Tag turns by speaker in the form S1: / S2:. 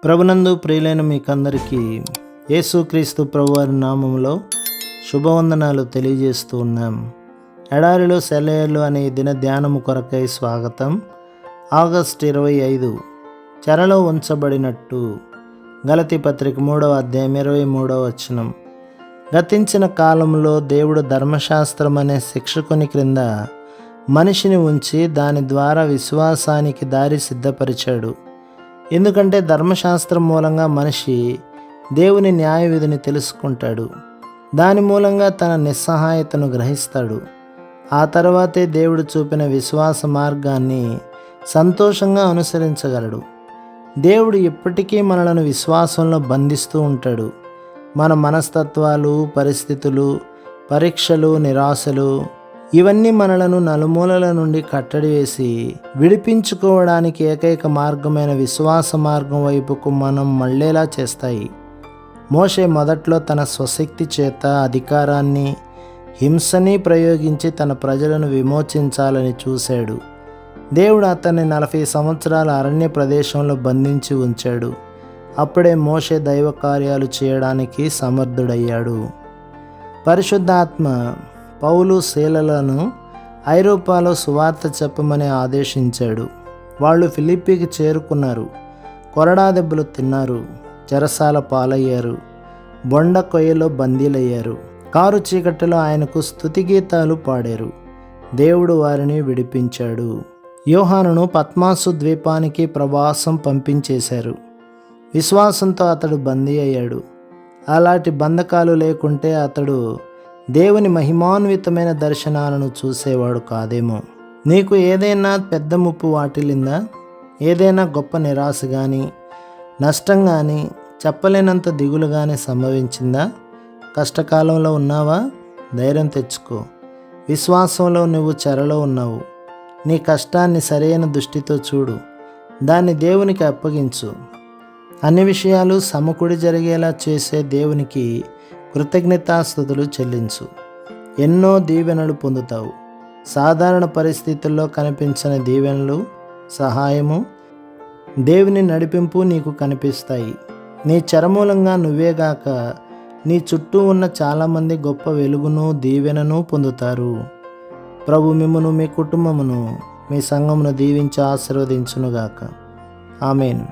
S1: ప్రభునందు ప్రియులైన మీకందరికీ యేసుక్రీస్తు ప్రభువారి నామములో శుభవందనాలు తెలియజేస్తూ ఉన్నాం. ఎడారిలో సెలయేర్లు అనే దిన ధ్యానము కొరకై స్వాగతం. ఆగస్టు 25 చెరలో ఉంచబడినట్టు. గలతీ పత్రిక 3వ అధ్యాయం 23వ వచనం. గతించిన కాలంలో దేవుడు ధర్మశాస్త్రం అనే శిక్షకుని క్రింద మనిషిని ఉంచి దాని ద్వారా విశ్వాసానికి దారి సిద్ధపరిచాడు. ఎందుకంటే ధర్మశాస్త్రం మూలంగా మనిషి దేవుని న్యాయ విధిని తెలుసుకుంటాడు. దాని మూలంగా తన నిస్సహాయతను గ్రహిస్తాడు. ఆ తర్వాతే దేవుడు చూపిన విశ్వాస మార్గాన్ని సంతోషంగా అనుసరించగలడు. దేవుడు ఎప్పటికీ మనలను విశ్వాసంలో బంధిస్తూ ఉంటాడు. మన మనస్తత్వాలు, పరిస్థితులు, పరీక్షలు, నిరాశలు ఇవన్నీ మనలను నలుమూలల నుండి కట్టడి వేసి విడిపించుకోవడానికి ఏకైక మార్గమైన విశ్వాస మార్గం వైపుకు మనం మళ్ళేలా చేస్తాయి. మోషే మొదట్లో తన స్వశక్తి చేత అధికారాన్ని, హింసని ప్రయోగించి తన ప్రజలను విమోచించాలని చూశాడు. దేవుడు అతన్ని 40 సంవత్సరాల అరణ్య ప్రదేశంలో బంధించి ఉంచాడు. అప్పుడే మోషే దైవ కార్యాలు చేయడానికి సమర్థుడయ్యాడు. పరిశుద్ధాత్మ పౌలు, శీలలను ఐరోపాలో సువార్త చెప్పమని ఆదేశించాడు. వాళ్ళు ఫిలిప్పీకి చేరుకున్నారు. కొరడా దెబ్బలు తిన్నారు, చెరసాల పాలయ్యారు, బొండ కొయ్యలో బందీలయ్యారు. కారు చీకటిలో ఆయనకు స్తుతిగీతాలు పాడారు. దేవుడు వారిని విడిపించాడు. యోహానును పద్మాసు ద్వీపానికి ప్రవాసం పంపించేశారు. విశ్వాసంతో అతడు బందీ అయ్యాడు. అలాంటి బంధకాలు లేకుంటే అతడు దేవుని మహిమాన్వితమైన దర్శనాలను చూసేవాడు కాదేమో. నీకు ఏదైనా పెద్ద ముప్పు వాటిల్లిందా? ఏదైనా గొప్ప నిరాశ కానీ, నష్టం కానీ, చెప్పలేనంత దిగులు కానీ సంభవించిందా? కష్టకాలంలో ఉన్నావా? ధైర్యం తెచ్చుకో. విశ్వాసంలో నువ్వు చెరలో ఉన్నావు. నీ కష్టాన్ని సరైన దృష్టితో చూడు. దాన్ని దేవునికి అప్పగించు. అన్ని విషయాలు సమకూడి జరిగేలా చేసే దేవునికి కృతజ్ఞతాస్తుతులు చెల్లించు. ఎన్నో దీవెనలు పొందుతావు. సాధారణ పరిస్థితుల్లో కనిపించని దీవెనలు, సహాయము, దేవుని నడిపింపు నీకు కనిపిస్తాయి. నీ చెరమూలంగా నువ్వేగాక నీ చుట్టూ ఉన్న చాలామంది గొప్ప వెలుగును, దీవెనను పొందుతారు. ప్రభు మిమ్మును, మీ కుటుంబమును, మీ సంఘమును దీవించి ఆశీర్వదించునుగాక. ఆమేన్.